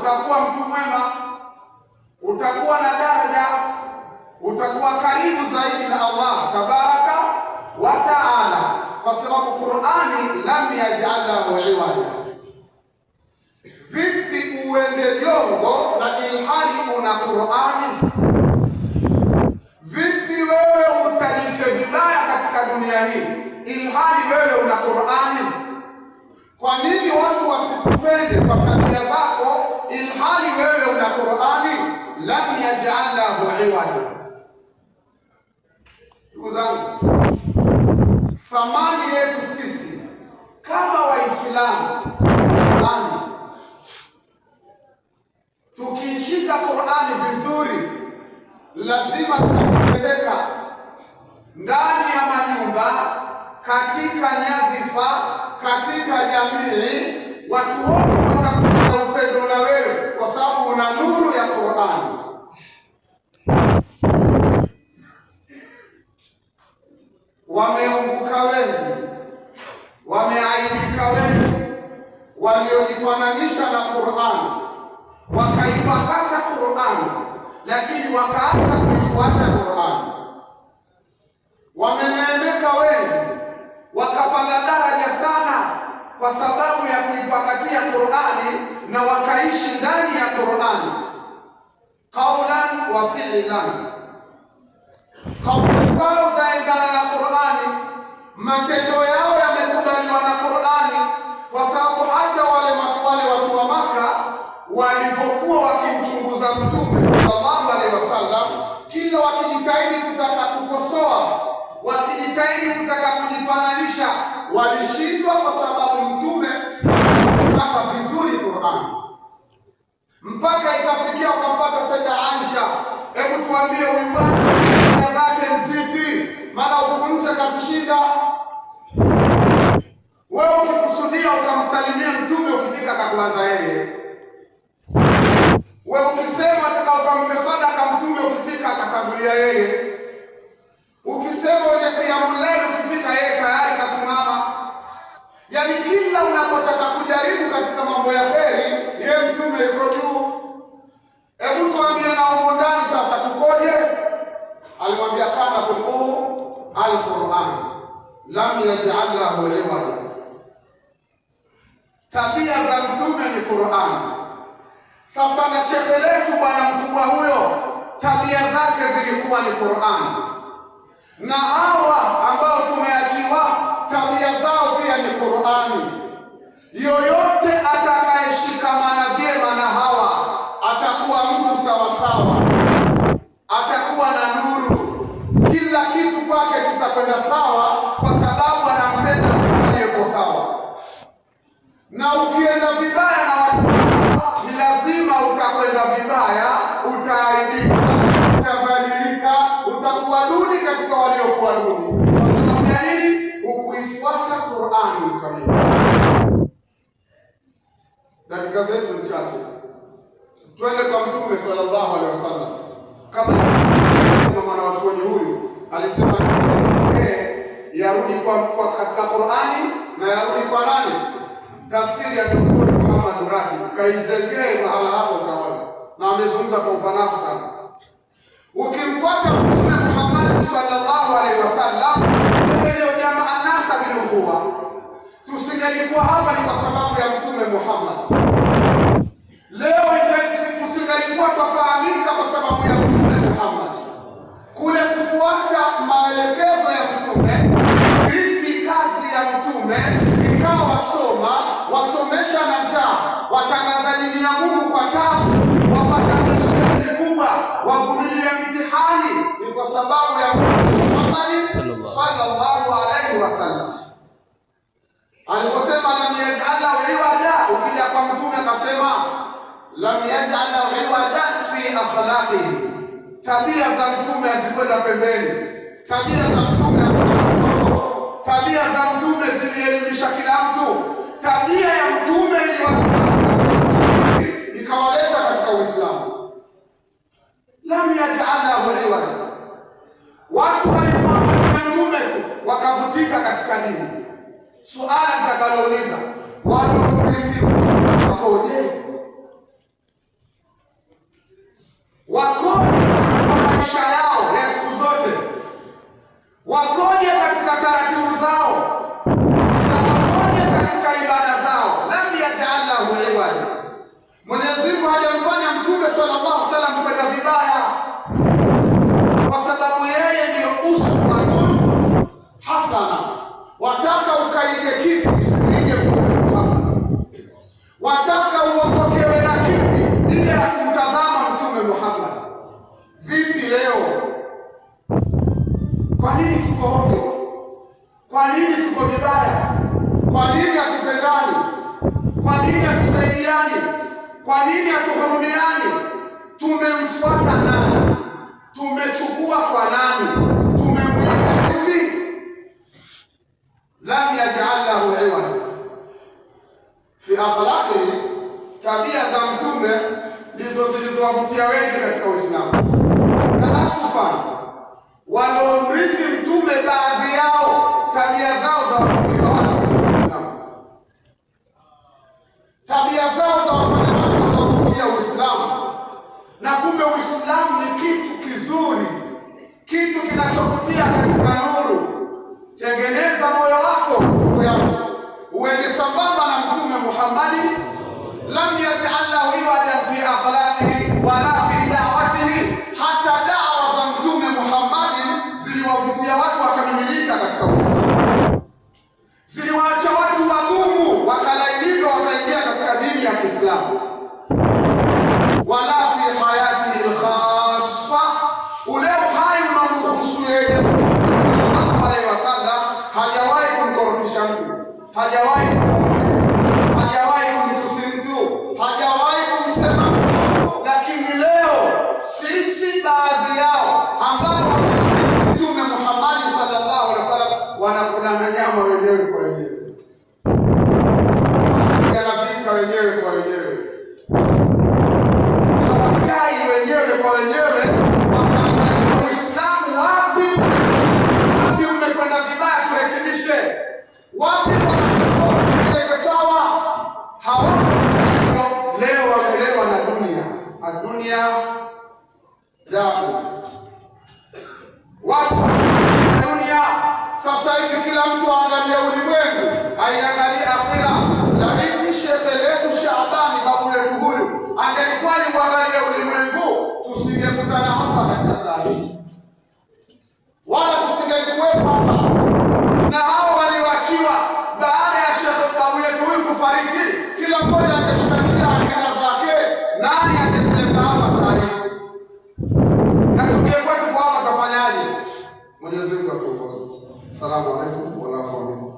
utakuwa mtu mwema, utakuwa na daraja, utakuwa karibu zaidi na Allah tabaraka wa taala, kwa sababu Qur'ani lam yaj'al lahu iwaja. Vipi uende jongo na ilhali una Qur'ani? Vipi wewe utajike vibaya katika dunia hii ilhali wewe una Qur'ani? Kwa nini watu wasikupende kwa tabia zako ilhali wewe una Qur'ani? Lam yaj'al lahu iwaja. Ndugu zangu, thamani yetu sisi kama Waislamu, tukishika Qur'ani vizuri, lazima tutaongezeka ndani ya manyumba, katika nyadhifa, katika jamii. Watu wote watakuwa na upendo na wewe kwa sababu una nuru ya Qur'ani. Wameunguka wengi, wameaibika wengi waliojifananisha na Qur'ani, wakaipakata Qur'ani lakini wakaacha kuifuata Qur'ani. Wameneemeka wengi, wakapanda daraja sana kwa sababu ya kuipakatia Qur'ani na wakaishi ndani ya Qur'ani, qaulan wa fi'lan. Kauli zao zaendana na Qur'ani, matendo yao yamekubaliwa na Qur'ani, kwa sababu hata wale watu wa Maka walipokuwa wakimchunguza Mtume sallallahu alaihi wasallam, kila wakijitahidi kutaka kukosoa, wakijitahidi kutaka kujifananisha, walishindwa kwa sababu Mtume alitaka vizuri Qur'ani. Mpaka ikafikia wakampata Saida Aisha, hebu tuambie huyu bwana zake zipi, maana huko nje katushinda. Wewe ukikusudia ukamsalimia Mtume, ukifika kakuanza yeye. Wewe ukisema atakaokampe sadaka Mtume, ukifika atakangulia yeye. Ukisema ile qiyamul layl, ukifika yeye tayari kasimama. Yaani kila unapotaka kujaribu katika mambo ya kheri, yeye Mtume yuko juu. Hebu tuambie na huko ndani sasa tukoje? Alimwambia kana kulqu al-Qur'an lam yaj'al lahu iwaja. Tabia za Mtume ni Qur'an. Sasa na shekhe letu bwana mkubwa huyo, tabia zake zilikuwa ni Qur'an, na hawa ambao tumeachiwa tabia zao pia ni Qur'ani. Yoyote atakayeshikamana vyema na hawa atakuwa mtu sawa sawa, atakuwa na nuru, kila kitu kwake kitakwenda sawa, kwa sababu anampenda aliyeko sawa. Na ukienda vibaya na watu, ni lazima utakwenda vibaya, utaaibika, utadhalilika, utakuwa duni katika waliokuwa duni. Kwa sababu ya nini? Hukuifuata Qur'ani kamili. Dakika zetu ni chache, twende kwa Mtume sallallahu alaihi wasallam. Kama mwanachuoni huyu alisema yarudi kwa katika Qur'ani na yarudi kwa nani? Tafsiri ya Dr. Muhammad Rati, kaizengee mahala hapo utaona, na amezungumza kwa upanafu sana. Ukimfuata Mtume Muhammad sallallahu alaihi wasallam, ndio jamaa nasa bilikuwa. Tusingelikuwa hapa ni kwa sababu ya Mtume Muhammad. Leo tusingelikuwa tufahamika kwa sababu ya Mtume Muhammad. Kule kufuata maelekezo ya Mtume, hizi kazi ya Mtume, ikawa wasomesha na njaa, watangaza dini ya Mungu kwa tabu, wapata mishikili kubwa, wavumilia mitihani, ni kwa sababu ya Muhammad sallallahu alaihi wasallam. Aliposema lam yaj'al lahu iwaja, ukija kwa Mtume akasema lam yaj'al lahu iwaja fi akhlaqihi. Tabia za Mtume hazikwenda pembeni, tabia za Mtume hazikuwa, tabia za Mtume zilielimisha kila mtu. Tabia ya Mtume ikawaleta katika Uislamu. Lam yaj'al lahu iwaja. Watu walimwamini Mtume tu wakavutika katika dini. Suala nitakalauliza, watu kurithi wakoje? wakoje katika maisha yao ya siku zote, wakoje katika taratibu zao, na wakoje katika ibada zao. Lam yaj'alahu iwaja. Mwenyezi Mungu hajamfanya Mtume sallallahu alaihi wasallam kwenda vibaya, kwa sababu yeye ndio uswatun hasana. Wataka ukaige kipi? Usiige Mtume Muhammad. Wataka uongokewe na kipi? Bila ya kumtazama Mtume Muhammad. Vipi leo? Kwa nini tuko ovyo? Kwa nini tuko vibaya? Kwa nini hatupendani? Kwa nini hatusaidiani? Kwa nini hatuhurumiani? Tumemfuata nani? Tumechukua kwa nani? Tumemweka vipi? Lam yaj'al lahu iwaja. Fi akhlaqihi, tabia za Mtume ndizo zilizowavutia wengi katika Uislamu. Taasufan, waliomrithi Mtume baadhi yao tabia zao za kuumiza watu katika Uislamu. Tabia zao za wafanya watu wataufikia Uislamu. Na kumbe Uislamu ni kitu kizuri, kitu kinachokutia katika nuru. Tengeneza moyo wako ndugu yangu, uende sambamba na Mtume Muhammad. Lam yaj'al lahu iwajan fi akhlaqihi wala fi da'watihi. Hata da'wa za Mtume Muhammad ziliwavutia watu wakamimilika katika Uislamu, ziliwaacha watu wagumu wakalainika wakaingia katika dini ya Kiislamu. Wala fi hayatihi al-khassa, ule uhai unamhusu yeye sallallahu alaihi wasallam. Hajawahi kumkorofisha mtu, hajawahi kumwonea, hajawahi kumtusi mtu, hajawahi kumsema mtu. Lakini leo sisi baadhi yao ambao Mtume Muhammad sallallahu alaihi wasallam wanakula na nyama wenyewe kwa wenyewe, wanapika wenyewe kwa wenyewe, hawakai wenyewe kwa wenyewe. Wakaangalia Uislamu wapi umekwenda vibaya, turekebishe. Wapi tuweke sawa. Hawapo leo, wamelewa na dunia. Adunia dau, watu dunia. Sasa hivi kila mtu aangalia ulimwengu, aiangalie akhira. Laiti shekhe letu Shaabani, babu yetu huyu, angelikuwa ni kuangalia ulimwengu, tusingekutana hapa katika saa hii, wala tusingekuwepo hapa. Na hao waliwachiwa baada ya shekhe babu yetu huyu kufariki, kila mmoja angeshika kila akenda zake. Nani angetuleta hapa saa hizi? Na tungekuwa tuko hapa, tafanyaje? Mwenyezi Mungu atuongoze. Asalamu alaykum wa rahmatullahi.